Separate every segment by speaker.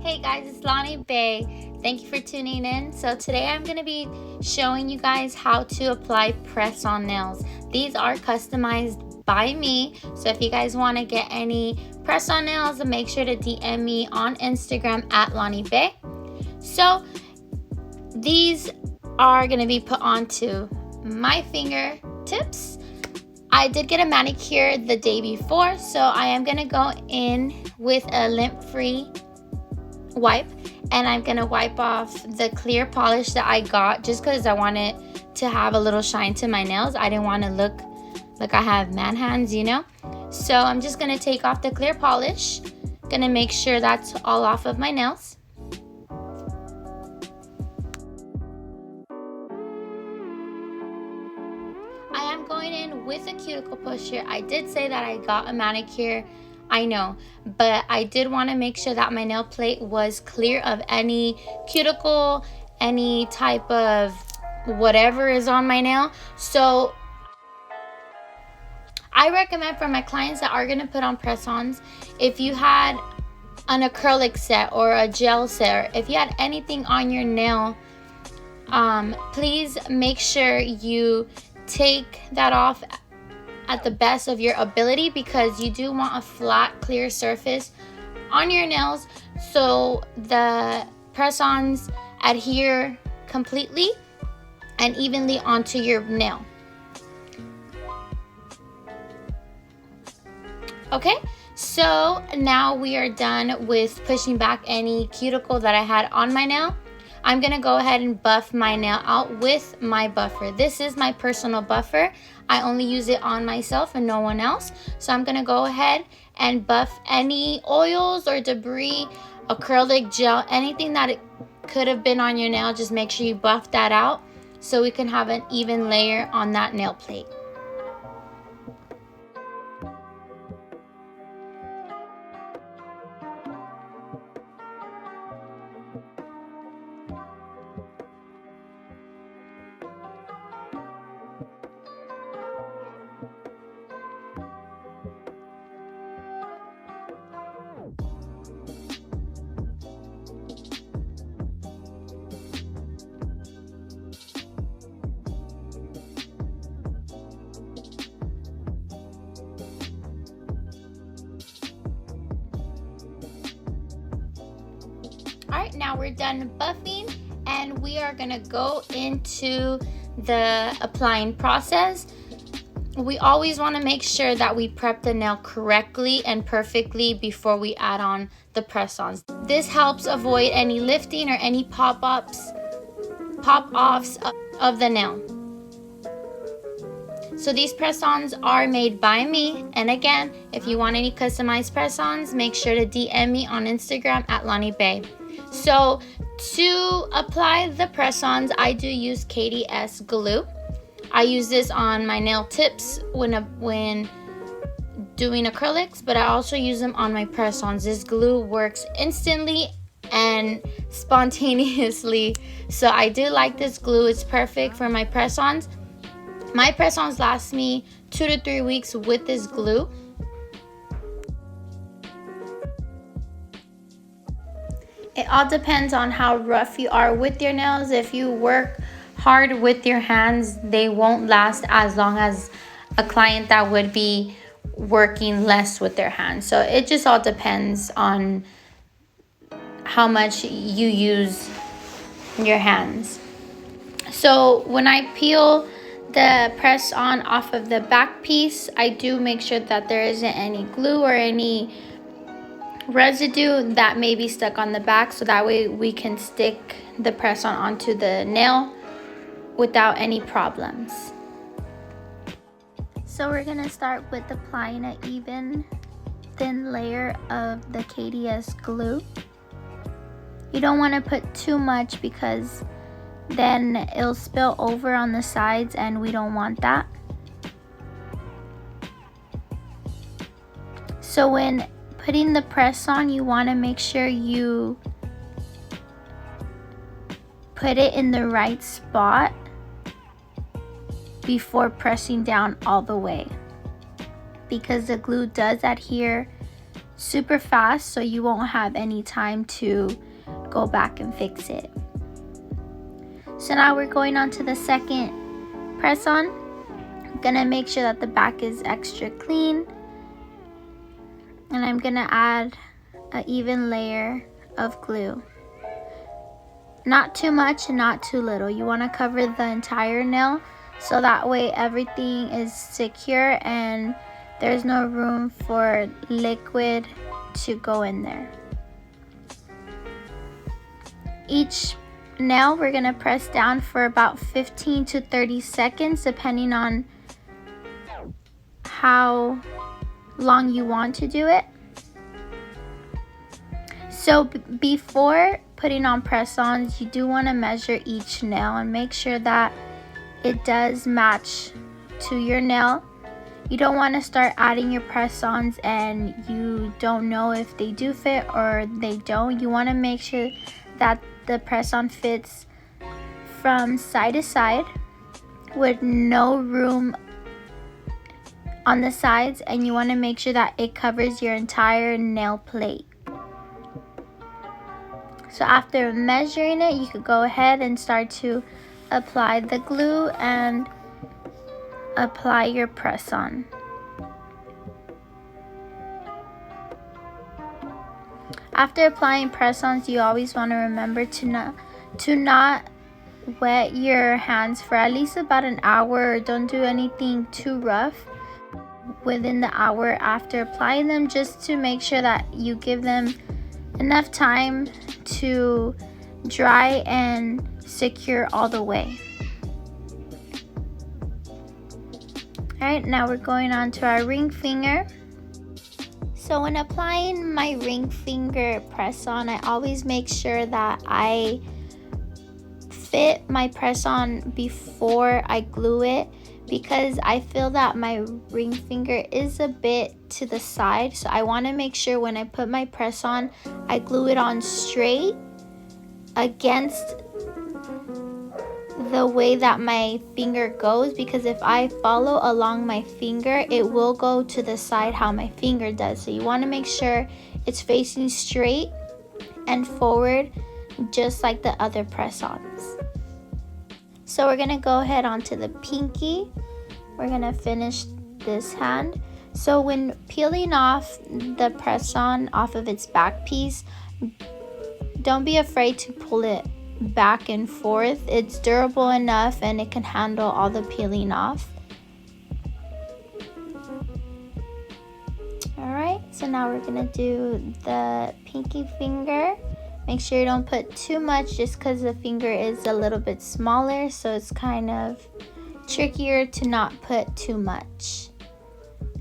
Speaker 1: Hey guys, it's Lonnie Bay. Thank you for tuning in. So today I'm going to be showing you guys how to apply press-on nails. These are customized by me. So if you guys want to get any press-on nails, then make sure to DM me on Instagram at Lonnie Bay. So these are going to be put onto my fingertips. I did get a manicure the day before, so I am going to go in with a lint-free wipe, and I'm gonna wipe off the clear polish that I got just because I want it to have a little shine to my nails. I didn't want to look like I have man hands, you know. So I'm just gonna take off the clear polish, gonna make sure that's all off of my nails. I am going in with a cuticle pusher. I did say that I got a manicure, I know, but I did want to make sure that my nail plate was clear of any cuticle, any type of whatever is on my nail. So I recommend for my clients that are going to put on press-ons, if you had an acrylic set or a gel set, or if you had anything on your nail, please make sure you take that off at the best of your ability, because you do want a flat, clear surface on your nails so the press-ons adhere completely and evenly onto your nail. Okay, so now we are done with pushing back any cuticle that I had on my nail. I'm going to go ahead and buff my nail out with my buffer. This is my personal buffer. I only use it on myself and no one else. So I'm going to go ahead and buff any oils or debris, acrylic gel, anything that it could have been on your nail. Just make sure you buff that out so we can have an even layer on that nail plate. Alright, now we're done buffing and we are gonna go into the applying process. We always want to make sure that we prep the nail correctly and perfectly before we add on the press-ons. This helps avoid any lifting or any pop-offs of the nail. So these press-ons are made by me, and again, if you want any customized press-ons, make sure to DM me on Instagram at Lonnie Bay. So to apply the press-ons, I do use KDS glue. I use this on my nail tips when doing acrylics, but I also use them on my press-ons. This glue works instantly and spontaneously. So I do like this glue. It's perfect for my press-ons. My press-ons last me 2 to 3 weeks with this glue. It all depends on how rough you are with your nails. If you work hard with your hands, they won't last as long as a client that would be working less with their hands. So it just all depends on how much you use your hands. So when I peel the press on off of the back piece, I do make sure that there isn't any glue or any residue that may be stuck on the back, so that way we can stick the press on onto the nail without any problems. So we're gonna start with applying an even thin layer of the KDS glue. You don't want to put too much because then it'll spill over on the sides and we don't want that. So when putting the press on, you want to make sure you put it in the right spot before pressing down all the way, because the glue does adhere super fast, so you won't have any time to go back and fix it. So now we're going on to the second press on. I'm gonna make sure that the back is extra clean, and I'm gonna add an even layer of glue. Not too much and not too little. You want to cover the entire nail so that way everything is secure and there's no room for liquid to go in there. Each nail we're going to press down for about 15 to 30 seconds depending on how long you want to do it. So before putting on press-ons, you do want to measure each nail and make sure that it does match to your nail. You don't want to start adding your press-ons and you don't know if they do fit or they don't. You want to make sure that the press-on fits from side to side with no room on the sides, and you want to make sure that it covers your entire nail plate. So after measuring it, you could go ahead and start to apply the glue and apply your press-on. After applying press-ons, you always want to remember to not wet your hands for at least about an hour, or don't do anything too rough within the hour after applying them, just to make sure that you give them enough time to dry and secure all the way. Alright, now we're going on to our ring finger. So when applying my ring finger press-on, I always make sure that I fit my press-on before I glue it, because I feel that my ring finger is a bit to the side. So I want to make sure when I put my press on, I glue it on straight against the way that my finger goes, because if I follow along my finger, it will go to the side how my finger does. So you want to make sure it's facing straight and forward, just like the other press-ons. So we're going to go ahead onto the pinky. We're going to finish this hand. So when peeling off the press-on off of its back piece, don't be afraid to pull it back and forth. It's durable enough and it can handle all the peeling off. Alright, so now we're going to do the pinky finger. Make sure you don't put too much, just because the finger is a little bit smaller, so it's kind of trickier to not put too much.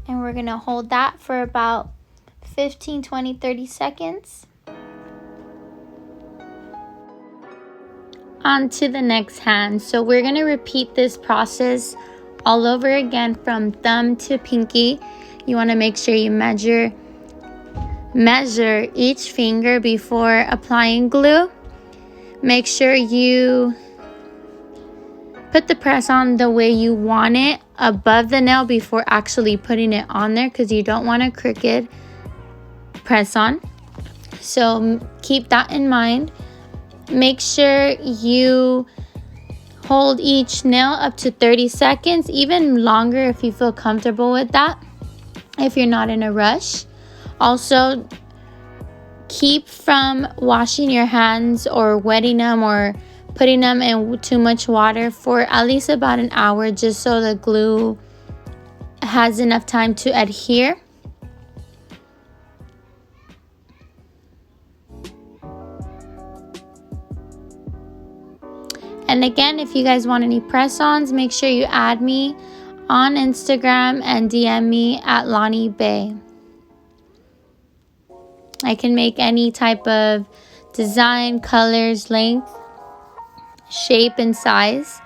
Speaker 1: And we're going to hold that for about 15, 20, 30 seconds. On to the next hand. So we're going to repeat this process all over again from thumb to pinky. You want to make sure you measure each finger before applying glue. Make sure you put the press on the way you want it above the nail before actually putting it on there, because you don't want a crooked press on. So keep that in mind. Make sure you hold each nail up to 30 seconds, even longer if you feel comfortable with that, if you're not in a rush. Also, keep from washing your hands or wetting them or putting them in too much water for at least about an hour, just so the glue has enough time to adhere. And again, if you guys want any press-ons, make sure you add me on Instagram and DM me at Lonnie Bay. I can make any type of design, colors, length, shape, and size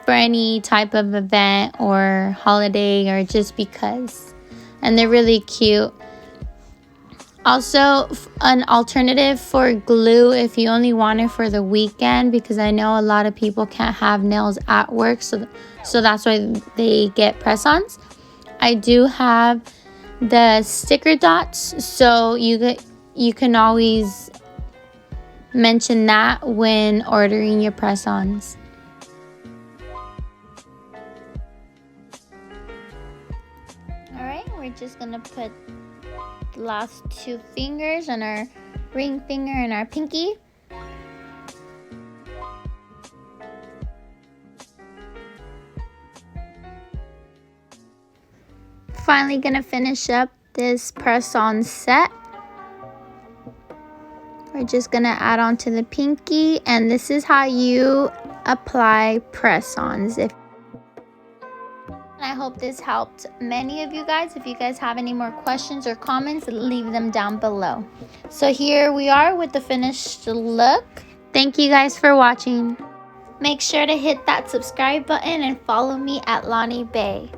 Speaker 1: for any type of event or holiday, or just because. And they're really cute. Also, an alternative for glue if you only want it for the weekend, because I know a lot of people can't have nails at work, so that's why they get press-ons. I do have the sticker dots, so you can always mention that when ordering your press-ons. Alright, we're just gonna put the last two fingers on our ring finger and our pinky. Finally gonna finish up this press-on set. We're just gonna add on to the pinky, and this is how you apply press-ons. I hope this helped many of you guys. If you guys have any more questions or comments, leave them down below. So here we are with the finished look. Thank you guys for watching. Make sure to hit that subscribe button and follow me at Lonnie Bay.